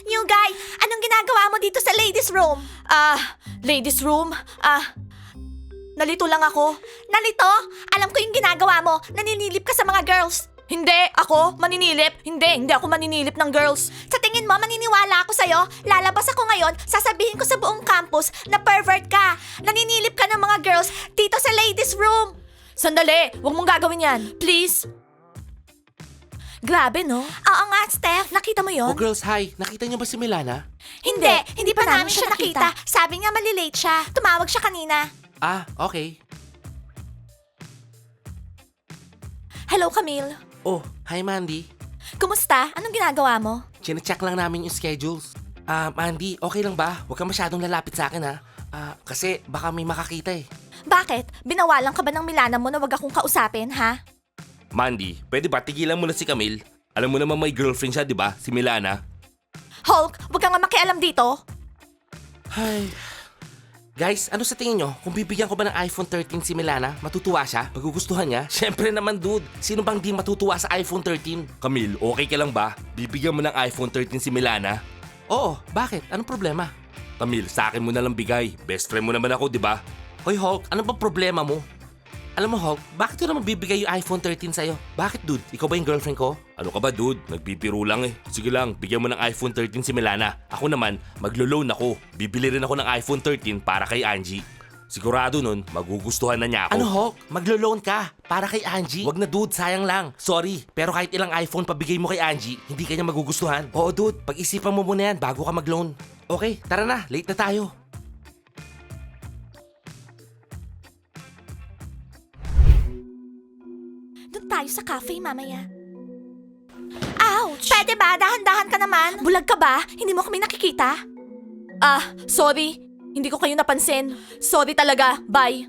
New guy, anong ginagawa mo dito sa ladies room? Ladies room? Nalito lang ako. Nalito? Alam ko yung ginagawa mo. Naninilip ka sa mga girls. Hindi, ako maninilip. Hindi ako maninilip ng girls. Sa tingin mo, maniniwala ako sa'yo? Lalabas ako ngayon, sasabihin ko sa buong campus na pervert ka. Naninilip ka ng mga girls dito sa ladies room. Sandali, huwag mong gagawin yan. Please. Grabe, no? Oo nga, Steph. Nakita mo yon? Oh girls, hi. Nakita niyo ba si Milana? Hindi pa namin siya nakita. Sabi niya malilate siya. Tumawag siya kanina. Ah, okay. Hello, Camille. Oh, hi Mandy. Kumusta? Anong ginagawa mo? Chine-check lang namin yung schedules. Mandy, okay lang ba? Huwag kang masyadong lalapit sa akin ha. Kasi baka may makakita eh. Bakit? Binawalan ka ba ng Milana mo na wag akong kausapin, ha? Mandy, pwede ba tigilan mo na si Camille? Alam mo naman may girlfriend siya, di ba? Si Milana. Hulk, wag ka nga makialam dito. Ay. Guys, ano sa tingin nyo? Kung bibigyan ko ba ng iPhone 13 si Milana, matutuwa siya? Magugustuhan niya? Syempre naman dude, sino bang di matutuwa sa iPhone 13? Camille, okay ka lang ba? Bibigyan mo ng iPhone 13 si Milana? Oo, bakit? Anong problema? Camille, sa akin mo na lang bigay. Best friend mo naman ako, di ba? Hoy Hulk, ano bang problema mo? Alam mo Hulk, bakit ko naman bibigay yung iPhone 13 sa'yo? Bakit dude? Ikaw ba yung girlfriend ko? Ano ka ba dude? Nagbibiro lang eh. Sige lang, bigyan mo ng iPhone 13 si Milana. Ako naman, maglo-loan ako. Bibili rin ako ng iPhone 13 para kay Angie. Sigurado nun, magugustuhan na niya ako. Ano Hulk? Maglo-loan ka? Para kay Angie? Wag na dude, sayang lang. Sorry, pero kahit ilang iPhone pabigay mo kay Angie, hindi kanya magugustuhan. Oo dude, pag-isipan mo muna yan bago ka mag-loan. Okay, tara na, late na tayo. Doon tayo sa cafe mamaya. Ouch! Pwede ba? Dahan-dahan ka naman. Bulag ka ba? Hindi mo kami nakikita? Sorry. Hindi ko kayo napansin. Sorry talaga. Bye.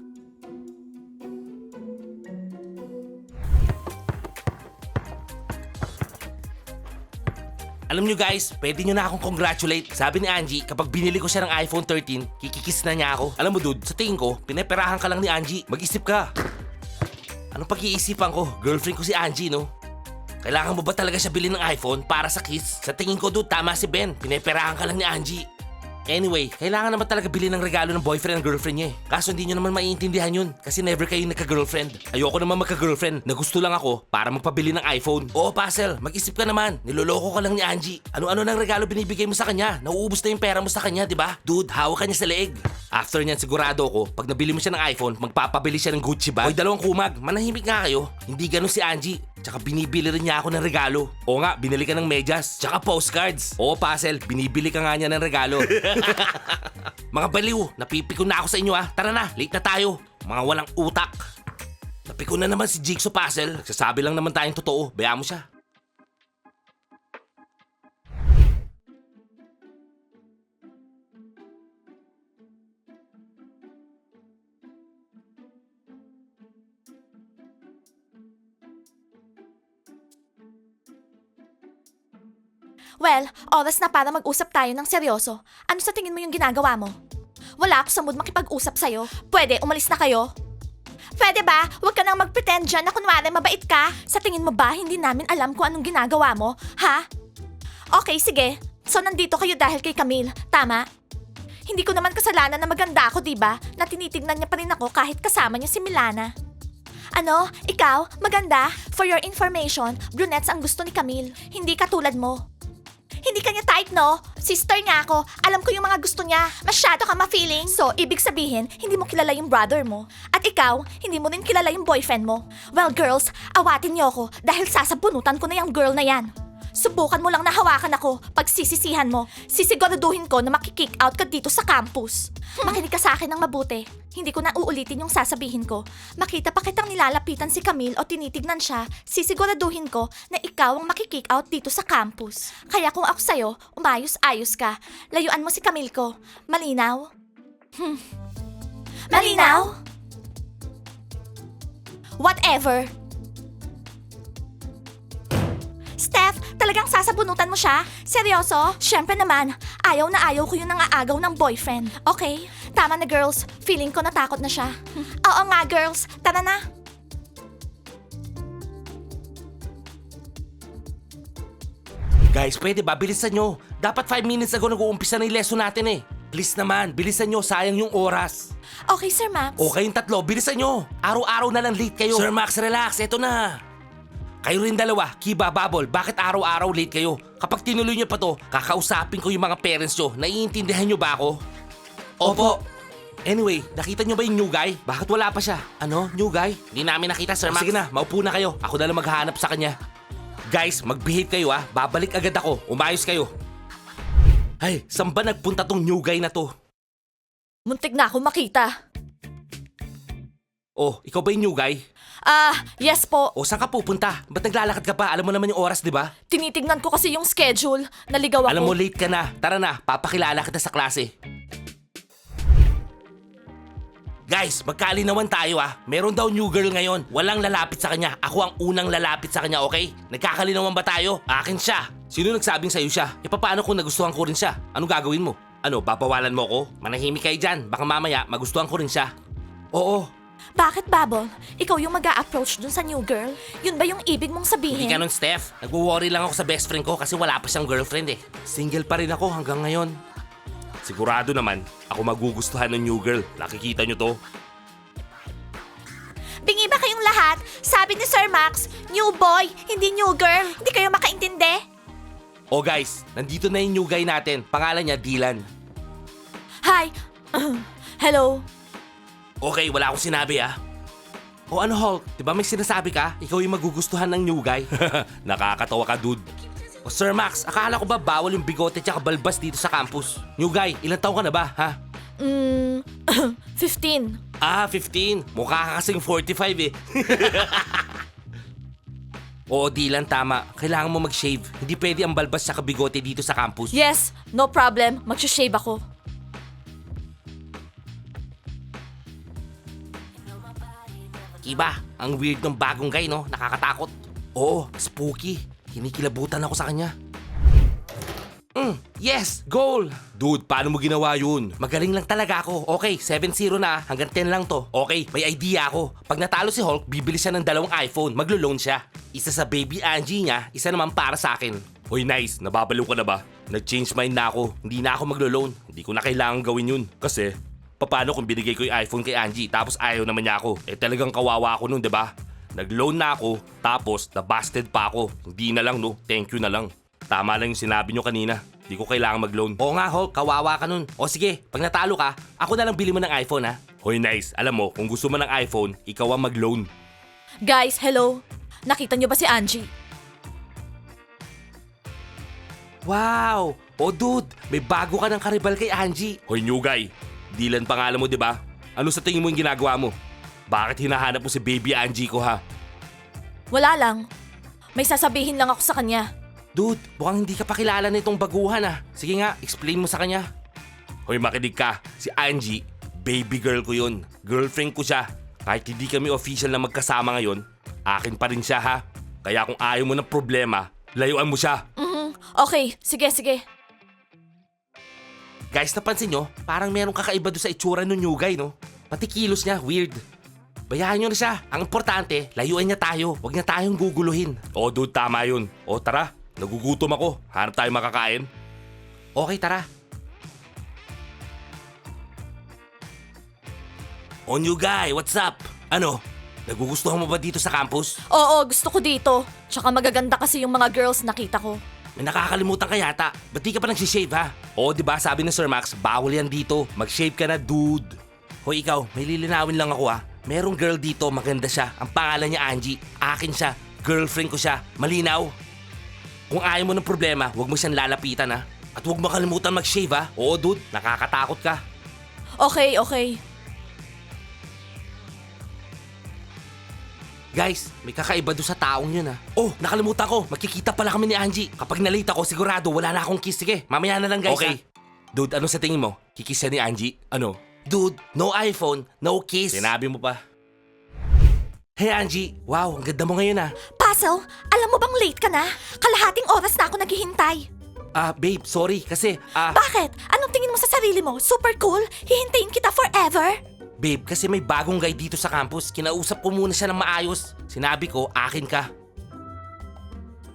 Alam nyo guys, pwede nyo na akong congratulate. Sabi ni Angie, kapag binili ko siya ng iPhone 13, kikikiss na niya ako. Alam mo dude, sa tingin ko, pinaperahan ka lang ni Angie. Mag-isip ka. Anong pag-iisipan ko? Girlfriend ko si Angie, no? Kailangan mo ba talaga siya bilhin ng iPhone para sa kiss? Sa tingin ko dude, tama si Ben. Pinaperahan ka lang ni Angie. Anyway, kailangan naman talaga bilhin ng regalo ng boyfriend ng girlfriend niya eh. Kaso hindi nyo naman maiintindihan yun kasi never kayo nagka-girlfriend. Ayoko naman magka-girlfriend na gusto lang ako para magpabili ng iPhone. Oo, Puzzle, mag-isip ka naman. Niloloko ka lang ni Angie. Ano-ano ng regalo binibigay mo sa kanya? Nauubos na yung pera mo sa kanya, di ba? Dude, hawak ka niya sa leeg. After niyan, sigurado ako, pag nabili mo siya ng iPhone, magpapabili siya ng Gucci bag. Hoy, dalawang kumag, manahimik nga kayo. Hindi ganun si Angie. Tsaka binibili rin niya ako ng regalo. Oo nga, binili ka ng medyas. Tsaka postcards. Oo, Puzzle, binibili ka nga niya ng regalo. Mga baliw, napipiko na ako sa inyo ah. Tara na, late na tayo. Mga walang utak. Napiko na naman si Jigsaw Puzzle. Nagsasabi lang naman tayong totoo. Bayaan mo siya. Well, oras na para mag-usap tayo ng seryoso. Ano sa tingin mo yung ginagawa mo? Wala ako sa mood makipag-usap sa'yo. Pwede, umalis na kayo. Pwede ba? Huwag ka nang mag-pretend dyan na kunwari mabait ka. Sa tingin mo ba hindi namin alam kung anong ginagawa mo? Ha? Okay, sige. So nandito kayo dahil kay Camille. Tama? Hindi ko naman kasalanan na maganda ako, diba? Na tinitignan niya pa rin ako kahit kasama niya si Milana. Ano? Ikaw? Maganda? For your information, brunettes ang gusto ni Camille. Hindi katulad mo. Hindi kanya type, no? Sister niya ako. Alam ko yung mga gusto niya. Masyado ka ma-feeling. So, ibig sabihin, hindi mo kilala yung brother mo. At ikaw, hindi mo rin kilala yung boyfriend mo. Well, girls, awatin niyo ako dahil sasabunutan ko na yung girl na yan. Subukan mo lang na hawakan ako pag sisisihan mo. Sisiguraduhin ko na makikick out ka dito sa campus. Makinig ka sa akin ng mabuti. Hindi ko na uulitin yung sasabihin ko. Makita pa kitang nilalapitan si Camille o tinitignan siya, sisiguraduhin ko na ikaw ang makikick out dito sa campus. Kaya kung ako sa'yo, umayos-ayos ka. Layuan mo si Camille ko. Malinaw? Malinaw? Whatever. Steph, talagang sasabunutan mo siya? Seryoso? Siyempre naman, ayaw na ayaw ko yung nangaagaw ng boyfriend. Okay? Tama na girls, feeling ko natakot na siya. Oo nga girls, tara na. Guys, pwede ba? Bilisan nyo. Dapat 5 minutes ago nag-uumpisa na yung lesson natin eh. Please naman, bilisan nyo. Sayang yung oras. Okay, Sir Max. O kayong tatlo, bilisan nyo. Araw-araw na lang late kayo. Sir Max, relax. Eto na. Kayo rin dalawa, Kiba, Bubble, bakit araw-araw late kayo? Kapag tinuloy nyo pa to, kakausapin ko yung mga parents nyo. Naiintindihan nyo ba ako? Opo. Anyway, nakita nyo ba yung new guy? Bakit wala pa siya? Ano? New guy? Hindi namin nakita, Sir Max. Sige na, maupo na kayo. Ako na lang maghahanap sa kanya. Guys, mag-behave kayo ah. Babalik agad ako. Umayos kayo. Ay, saan ba nagpunta tong new guy na to? Muntik na ako makita. Oh, ikaw ba yung new guy? Yes po. O, saan ka pupunta? Ba't naglalakad ka pa? Alam mo naman yung oras, di ba? Tinitignan ko kasi yung schedule. Naligaw ako. Alam mo, late ka na. Tara na, papakilala kita sa klase. Guys, magkalinawan tayo ah. Meron daw new girl ngayon. Walang lalapit sa kanya. Ako ang unang lalapit sa kanya, okay? Nagkakalinawan ba tayo? Akin siya. Sino nagsabing sa'yo siya? E paano kung nagustuhan ko rin siya? Anong gagawin mo? Ano, babawalan mo ko? Manahimik kayo dyan. Baka mamaya magustuhan ko rin siya. Oo. Bakit, Bubble? Ikaw yung mag-a-approach dun sa new girl? Yun ba yung ibig mong sabihin? Hindi ka nun, Steph. Nagwo-worry lang ako sa best friend ko kasi wala pa siyang girlfriend eh. Single pa rin ako hanggang ngayon. Sigurado naman, ako magugustuhan ng new girl. Nakikita nyo to? Bingi ba kayong lahat? Sabi ni Sir Max, new boy, hindi new girl. Hindi kayo makaintindi? Oh guys, nandito na yung new guy natin. Pangalan niya, Dylan. Hi. Hello. Okay, wala akong sinabi ah. O ano Hulk, di ba may sinasabi ka? Ikaw yung magugustuhan ng new guy? Nakakatawa ka, dude. O Sir Max, akala ko ba bawal yung bigote tsaka balbas dito sa campus? New guy, ilang taon ka na ba, ha? 15. 15. Mukha ka kasing 45 eh. Oo, Dylan, tama. Kailangan mo mag-shave. Hindi pwede ang balbas tsaka bigote dito sa campus. Yes, no problem. Mag-shave ako. Kiba, ang weird ng bagong guy, no? Nakakatakot. Oo, spooky. Kinikilabutan ako sa kanya. Yes! Goal! Dude, paano mo ginawa yun? Magaling lang talaga ako. Okay, 7-0 na. Hanggang 10 lang to. Okay, may idea ako. Pag natalo si Hulk, bibili siya ng 2 iPhone. Maglo-loan siya. Isa sa baby Angie niya, isa naman para sa akin. Hoy, nice. Nababaliw ka na ba? Nag-change mind na ako. Hindi na ako maglo-loan. Hindi ko na kailangan gawin yun. Kasi, paano kung binigay ko yung iPhone kay Angie tapos ayaw naman niya ako? Eh talagang kawawa ako nun, di ba? Nag-loan na ako, tapos na-busted pa ako. Hindi na lang, no? Thank you na lang. Tama lang yung sinabi nyo kanina. Di ko kailangan mag-loan. Oo nga, Hulk. Kawawa ka nun. O sige, pag natalo ka, ako na lang bili mo ng iPhone, ha? Hoy, nice. Alam mo, kung gusto mo ng iPhone, ikaw ang mag-loan. Guys, hello. Nakita niyo ba si Angie? Wow! O dude, may bago ka ng karibal kay Angie. Hoy, new guy. Dylan pangalan mo, di ba? Ano sa tingin mo yung ginagawa mo? Bakit hinahanap mo si baby Angie ko, ha? Wala lang. May sasabihin lang ako sa kanya. Dude, mukhang hindi ka pa kilala nitong baguhan ah. Sige nga, explain mo sa kanya. Hoy, makinig ka. Si Angie, baby girl ko yun. Girlfriend ko siya. Kahit hindi kami official na magkasama ngayon, akin pa rin siya ha. Kaya kung ayaw mo ng problema, layuan mo siya. Okay, sige. Guys, napansin nyo? Parang merong kakaiba doon sa itsura ng new guy, no? Pati kilos niya, weird. Bayaan nyo na siya. Ang importante, layuan niya tayo. Huwag niya tayong guguluhin. Oh, dude, tama yun. O, tara. Nagugutom ako. Hanap tayo makakain. Okay, tara. Oh, new guy, what's up? Ano? Nagugustuhan mo ba dito sa campus? Oo, gusto ko dito. Tsaka magaganda kasi yung mga girls nakita ko. May nakakalimutan ka yata. Ba't di ka pa nagsishave ha? Oo, di ba sabi ni Sir Max, bawal yan dito. Mag-shave ka na, dude. Hoy, ikaw, may lilinawin lang ako ha. Merong girl dito, maganda siya. Ang pangalan niya Angie. Akin siya. Girlfriend ko siya. Malinaw? Kung ayaw mo ng problema, huwag mo siyang lalapitan ha. At huwag makalimutan mag-shave ha. Oo, dude, nakakatakot ka. Okay. Guys, may kakaiba doon sa taong yun ha. Oh, nakalimutan ko. Magkikita pala kami ni Angie. Kapag nalate ako, sigurado wala na akong kiss. Sige, mamaya na lang guys Okay. ha. Dude, ano sa tingin mo? Kikiss siya ni Angie? Ano? Dude, no iPhone, no kiss. Sinabi mo pa. Hey Angie, wow, ang ganda mo ngayon ah. Puzzle, alam mo bang late ka na? Kalahating oras na ako naghihintay. Babe, sorry kasi Bakit? Anong tingin mo sa sarili mo? Super cool? Hihintayin kita forever? Babe, kasi may bagong guy dito sa campus. Kinausap ko muna siya ng maayos. Sinabi ko, akin ka.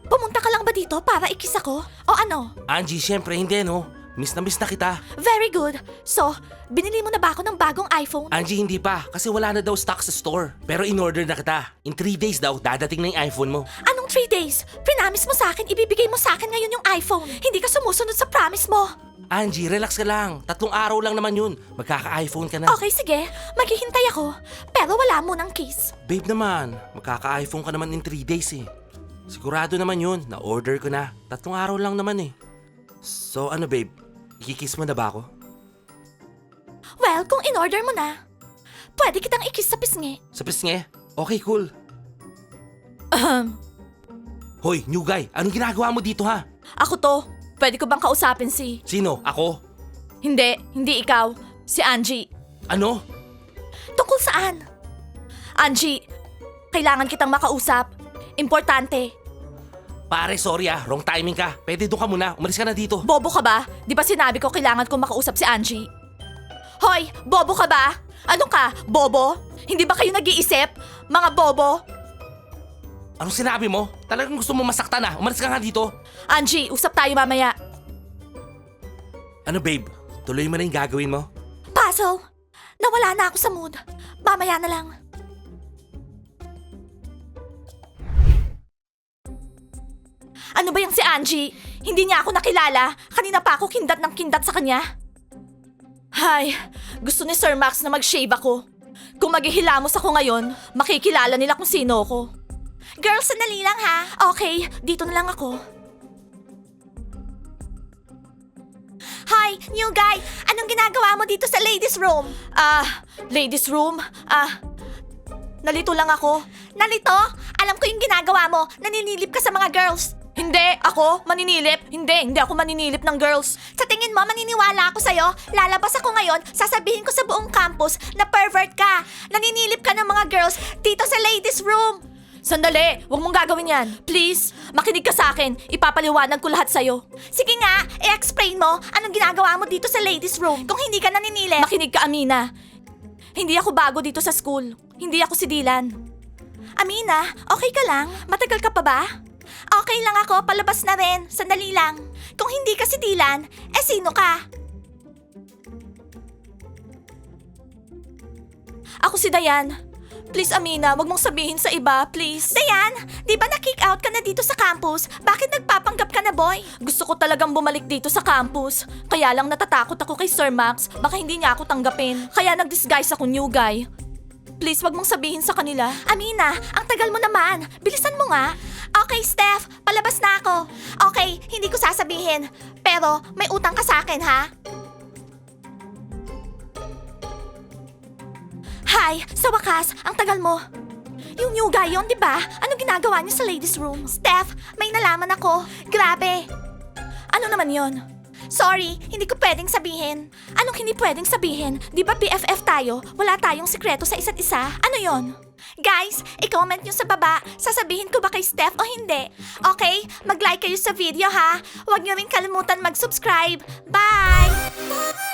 Pumunta ka lang ba dito para ikis ako? O ano? Angie, syempre hindi no. Miss na kita. Very good. So, binili mo na ba ako ng bagong iPhone? Angie, hindi pa. Kasi wala na daw stock sa store. Pero in-order na kita. In 3 days daw, dadating na yung iPhone mo. Anong 3 days? Prinamis mo sa akin, ibibigay mo sa akin ngayon yung iPhone. Hindi ka sumusunod sa promise mo. Angie, relax ka lang. 3 araw lang naman yun. Magkaka-iPhone ka na. Okay, sige. Maghihintay ako. Pero wala mo ng case. Babe naman, magkaka-iPhone ka naman in 3 days eh. Sigurado naman yun. Na-order ko na. 3 araw lang naman eh. So ano babe? Ikikiss mo na ba ako? Well, kung in-order mo na, pwede kitang ikis sa pisngi. Sa pisngi? Okay, cool. Hoy, new guy, anong ginagawa mo dito ha? Ako to. Pwede ko bang kausapin si... Sino? Ako? Hindi ikaw. Si Angie. Ano? Tungkol saan? Angie, kailangan kitang makausap. Importante. Pare, sorry wrong timing ka. Pwede doon ka muna, umalis ka na dito. Bobo ka ba? Di ba sinabi ko kailangan kong makausap si Angie? Hoy, bobo ka ba? Ano ka, bobo? Hindi ba kayo nag-iisip? Mga bobo? Anong sinabi mo? Talagang gusto mo masaktan umalis ka nga dito. Angie, usap tayo mamaya. Ano babe, tuloy mo na yung gagawin mo? Puzzle, nawala na ako sa mood. Mamaya na lang. Ano ba yung si Angie? Hindi niya ako nakilala. Kanina pa ako kindat ng kindat sa kanya. Hay, gusto ni Sir Max na mag-shave ako. Kung maghihilamos ako ngayon, makikilala nila kung sino ako. Girls, sandali lang ha. Okay, dito na lang ako. Hi, new guy! Anong ginagawa mo dito sa ladies room? Ladies room? Nalito lang ako. Nalito? Alam ko yung ginagawa mo. Naninilip ka sa mga girls. Hindi, ako maninilip. Hindi ako maninilip ng girls. Sa tingin mo, maniniwala ako sa'yo? Lalabas ako ngayon, sasabihin ko sa buong campus na pervert ka. Naninilip ka ng mga girls dito sa ladies room. Sandali, huwag mong gagawin yan. Please, makinig ka sa akin. Ipapaliwanag ko lahat sa'yo. Sige nga, i-explain mo anong ginagawa mo dito sa ladies room kung hindi ka naninilip. Makinig ka, Amina. Hindi ako bago dito sa school. Hindi ako si Dylan. Amina, okay ka lang? Matagal ka pa ba? Okay lang ako, palabas na rin. Sandali lang. Kung hindi ka si Dylan, sino ka? Ako si Dayan. Please, Amina, wag mong sabihin sa iba, please. Dayan, di ba na-kick out ka na dito sa campus? Bakit nagpapanggap ka na, boy? Gusto ko talagang bumalik dito sa campus. Kaya lang natatakot ako kay Sir Max. Baka hindi niya ako tanggapin. Kaya nag-disguise ako new guy. Please, wag mong sabihin sa kanila. Amina, ang tagal mo naman. Bilisan mo nga. Okay, Steph. Palabas na ako. Okay, hindi ko sasabihin. Pero may utang ka sa akin, ha? Hi, sa wakas, ang tagal mo. Yung new guy yun, di ba? Ano ginagawa niya sa ladies room? Steph, may nalaman ako. Grabe. Ano naman yon? Sorry, hindi ko pwedeng sabihin. Anong hindi pwedeng sabihin? Di ba BFF tayo? Wala tayong sikreto sa isa't isa? Ano yon? Guys, i-comment nyo sa baba. Sasabihin ko ba kay Steph o hindi? Okay? Mag-like kayo sa video ha. Huwag nyo rin kalimutan mag-subscribe. Bye!